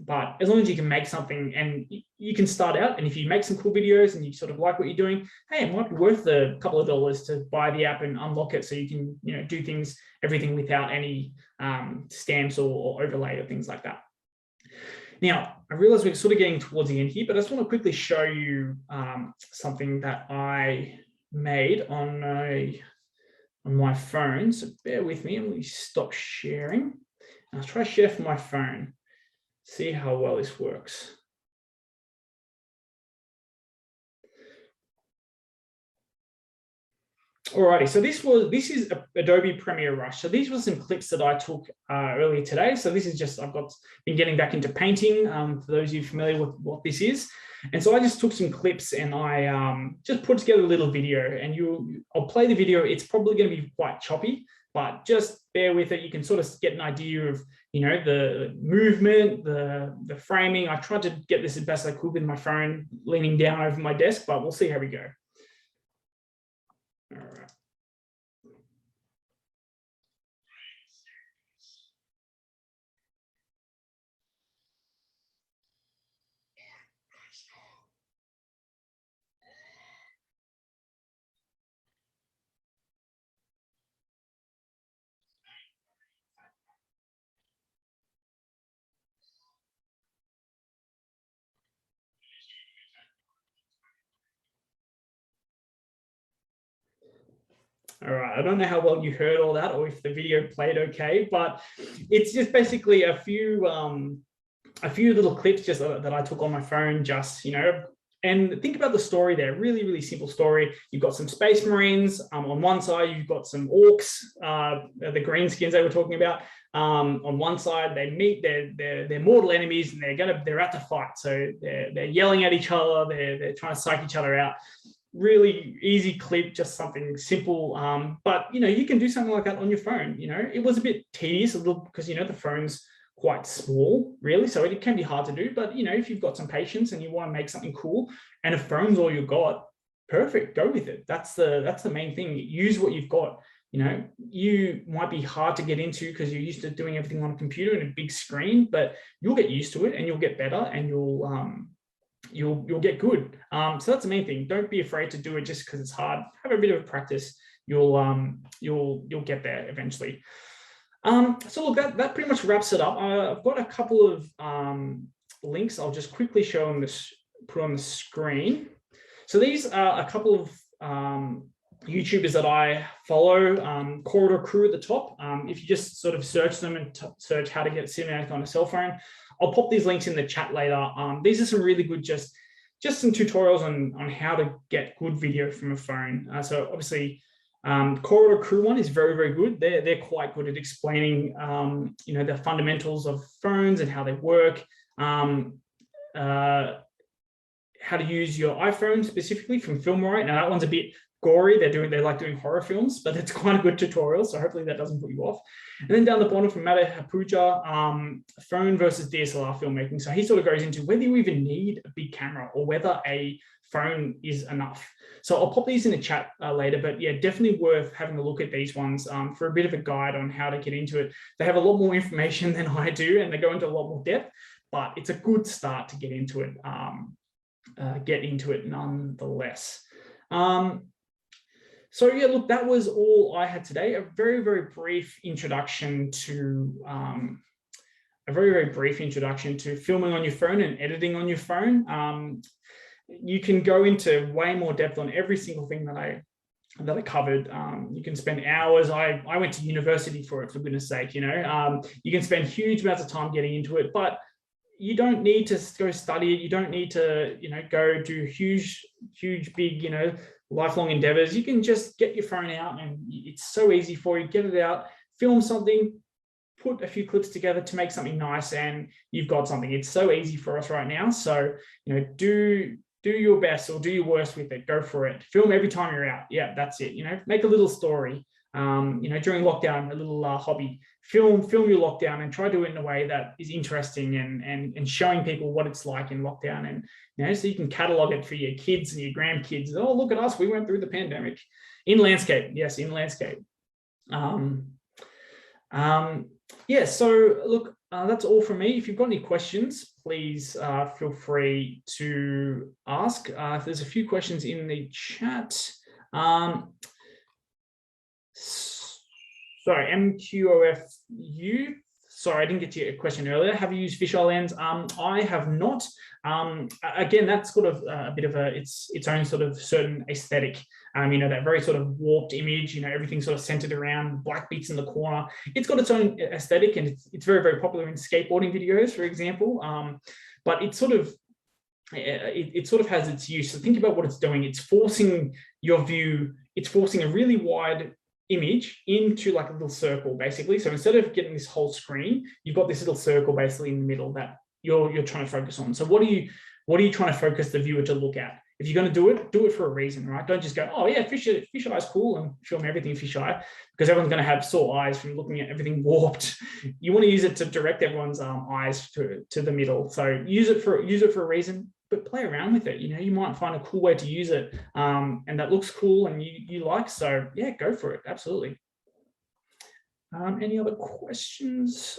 But as long as you can make something and you can start out, and if you make some cool videos and you sort of like what you're doing, hey, it might be worth a couple of dollars to buy the app and unlock it so you can, do everything without any stamps or overlay or things like that. Now, I realize we're sort of getting towards the end here, but I just want to quickly show you something that I made on my phone. So bear with me, I'm going to stop sharing. I'll try to share from my phone. See how well this works. Alrighty, so this is Adobe Premiere Rush. So these were some clips that I took earlier today. So this is just, been getting back into painting, for those of you familiar with what this is. And so I just took some clips and I just put together a little video, and I'll play the video. It's probably going to be quite choppy, but just bear with it. You can sort of get an idea of, the movement, the framing. I tried to get this as best I could with my phone leaning down over my desk, but we'll see how we go. All right. All right, I don't know how well you heard all that or if the video played okay, but it's just basically a few little clips just that I took on my phone, just, and think about the story there. Really, really simple story. You've got some space marines on one side. You've got some orcs, the greenskins they were talking about. On one side, they meet their mortal enemies, and they're out to fight. So they're yelling at each other. They're trying to psych each other out. Really easy clip, just something simple. But you can do something like that on your phone. It was a bit tedious, a little, because the phone's quite small, really, so it can be hard to do. But if you've got some patience and you want to make something cool, and a phone's all you've got, perfect, go with it. That's the main thing. Use what you've got. You might be hard to get into because you're used to doing everything on a computer and a big screen, but you'll get used to it and you'll get better, and you'll get good. So that's the main thing. Don't be afraid to do it just because it's hard. Have a bit of practice. You'll get there eventually. So look, that pretty much wraps it up. I've got a couple of links. I'll just quickly show them put on the screen. So these are a couple of YouTubers that I follow. Corridor Crew at the top. If you just sort of search them and search how to get cinematic on a cell phone, I'll pop these links in the chat later. These are some really good, just some tutorials on how to get good video from a phone. So obviously, Corridor Crew one is very, very good. They're quite good at explaining, the fundamentals of phones and how they work, how to use your iPhone specifically from Filmora. Now that one's a bit gory. They like doing horror films, but it's quite a good tutorial. So hopefully that doesn't put you off. And then down the bottom from Madry phone versus DSLR filmmaking. So he sort of goes into whether you even need a big camera or whether a phone is enough. So I'll pop these in the chat later, but yeah, definitely worth having a look at these ones for a bit of a guide on how to get into it. They have a lot more information than I do, and they go into a lot more depth, but it's a good start to get into it nonetheless. So yeah, look, that was all I had today. A very, very brief introduction to filming on your phone and editing on your phone. You can go into way more depth on every single thing that I covered. You can spend hours. I went to university for it, for goodness sake. You can spend huge amounts of time getting into it, but you don't need to go study it. You don't need to, go do huge, big, lifelong endeavors. You can just get your phone out, and it's so easy for you. Get it out, film something, put a few clips together to make something nice, and you've got something. It's so easy for us right now. So, do your best or do your worst with it. Go for it. Film every time you're out. Yeah, that's it. Make a little story. During lockdown, a little hobby. Film your lockdown and try to do it in a way that is interesting and showing people what it's like in lockdown, and so you can catalog it for your kids and your grandkids. Oh, look at us, we went through the pandemic in landscape. Yes, in landscape. Yeah, so look, that's all from me. If you've got any questions, please feel free to ask. There's a few questions in the chat. Sorry, MQOFU. Sorry, I didn't get to your question earlier. Have you used fisheye lens? I have not. Again, that's sort of a bit of its own sort of certain aesthetic. That very sort of warped image, everything sort of centered around black beats in the corner. It's got its own aesthetic, and it's very, very popular in skateboarding videos, for example. But it sort of has its use. So think about what it's doing. It's forcing your view. It's forcing a really wide image into like a little circle, basically. So instead of getting this whole screen, you've got this little circle basically in the middle that you're trying to focus on. So what are you trying to focus the viewer to look at? If you're going to do it for a reason, right? Don't just go, oh yeah, fisheye is cool, and film everything fisheye, because everyone's going to have sore eyes from looking at everything warped. You want to use it to direct everyone's eyes to the middle. So use it for a reason, but play around with it. You might find a cool way to use it, and that looks cool and you like. So yeah, go for it. Absolutely. Any other questions?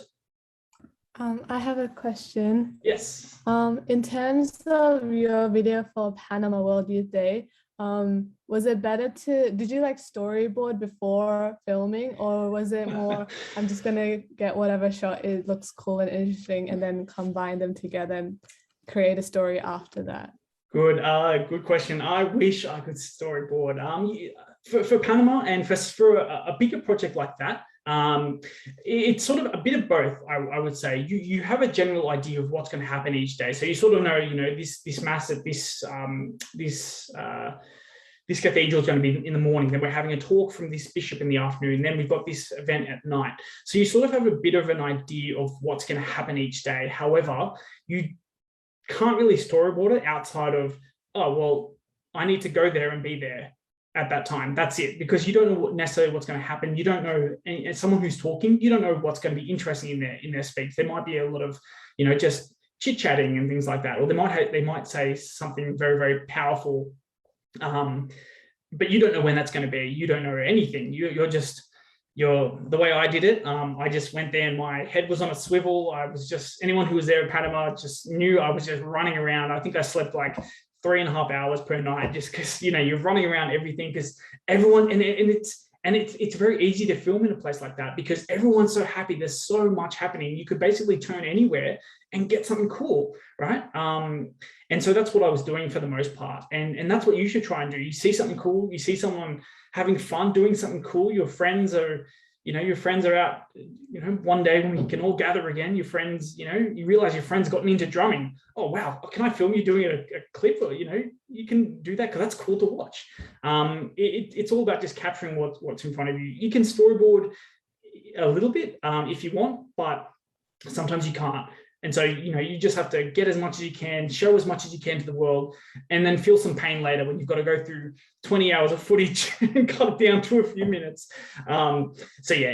I have a question. Yes. In terms of your video for Panama World Youth Day, was it better did you like storyboard before filming, or was it more, I'm just gonna get whatever shot, it looks cool and interesting, and then combine them together and create a story after that? Good question. I wish I could storyboard. For Panama and for a bigger project like that, it's sort of a bit of both. I would say you have a general idea of what's going to happen each day, so you sort of know, this mass at this cathedral is going to be in the morning, then we're having a talk from this bishop in the afternoon, then we've got this event at night. So you sort of have a bit of an idea of what's going to happen each day. However, you can't really storyboard it outside of, oh well, I need to go there and be there at that time. That's it, because you don't know necessarily what's going to happen. You don't know, and as someone who's talking, you don't know what's going to be interesting in their speech. There might be a lot of, just chit chatting and things like that, or they might say something very, very powerful, but you don't know when that's going to be. You don't know anything. The way I did it, I just went there and my head was on a swivel. Anyone who was there in Panama just knew I was just running around. I think I slept like 3.5 hours per night, just because you're running around everything, because everyone, and it's very easy to film in a place like that because everyone's so happy. There's so much happening. You could basically turn anywhere and get something cool, right? And so that's what I was doing for the most part, and that's what you should try and do. You see something cool, you see someone having fun doing something cool, your friends are out, one day when we can all gather again, your friends, you realize your friend's gotten into drumming. Oh, wow, can I film you doing a clip? Or, you can do that because that's cool to watch. It's all about just capturing what's in front of you. You can storyboard a little bit if you want, but sometimes you can't. And so, you just have to get as much as you can, show as much as you can to the world, and then feel some pain later when you've got to go through 20 hours of footage and cut it down to a few minutes. So yeah,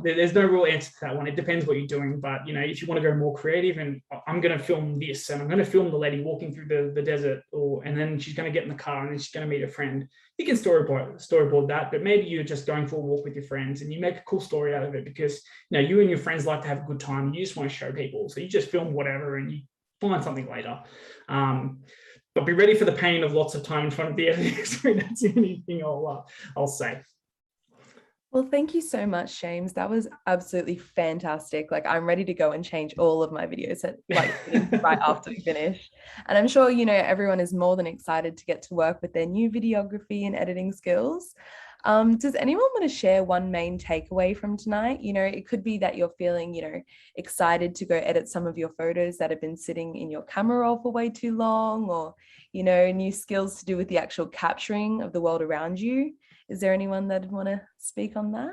there's no real answer to that one. It depends what you're doing. But, if you want to go more creative, and I'm going to film this, and I'm going to film the lady walking through the desert, and then she's going to get in the car and then she's going to meet a friend. You can storyboard that, but maybe you're just going for a walk with your friends and you make a cool story out of it because you and your friends like to have a good time. You just want to show people, so you just film whatever and you find something later. But be ready for the pain of lots of time in front of the editing screen. That's the only thing I'll say. Well, thank you so much, James. That was absolutely fantastic. Like, I'm ready to go and change all of my videos right after we finish. And I'm sure, everyone is more than excited to get to work with their new videography and editing skills. Does anyone want to share one main takeaway from tonight? It could be that you're feeling, excited to go edit some of your photos that have been sitting in your camera roll for way too long, or, new skills to do with the actual capturing of the world around you. Is there anyone that would want to speak on that?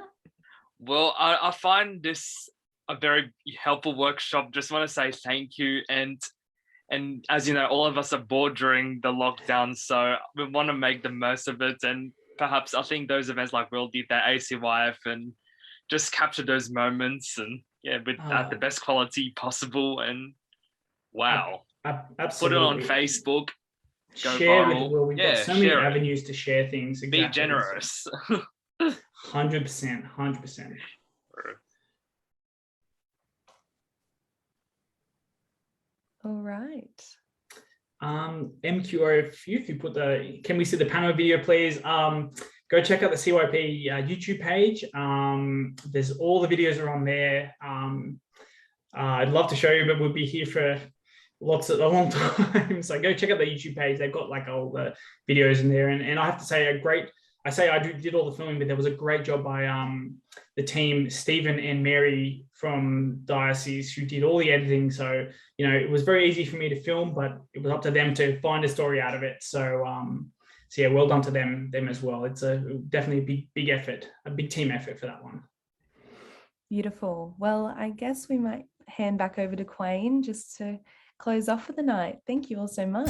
Well, I find this a very helpful workshop. Just want to say thank you. And as you know, all of us are bored during the lockdown, so we want to make the most of it. And perhaps I think those events like World Youth Day, ACYF, and just capture those moments and with the best quality possible. And wow, absolutely. Put it on Facebook. Go share viral. with the world. We've got so many avenues to share things. Exactly. Be generous. 100%. All right. MQO, if you put can we see the Panama video, please? Go check out the CYP YouTube page. There's all the videos are on there. I'd love to show you, but we'll be here for a long time. So go check out the YouTube page. They've got like all the videos in there. And I have to say I did all the filming, but there was a great job by the team, Stephen and Mary from Diocese, who did all the editing. So, it was very easy for me to film, but it was up to them to find a story out of it. So, yeah, well done to them as well. It's definitely a big effort, a big team effort for that one. Beautiful. Well, I guess we might hand back over to Quayne just to close off for the night. Thank you all so much.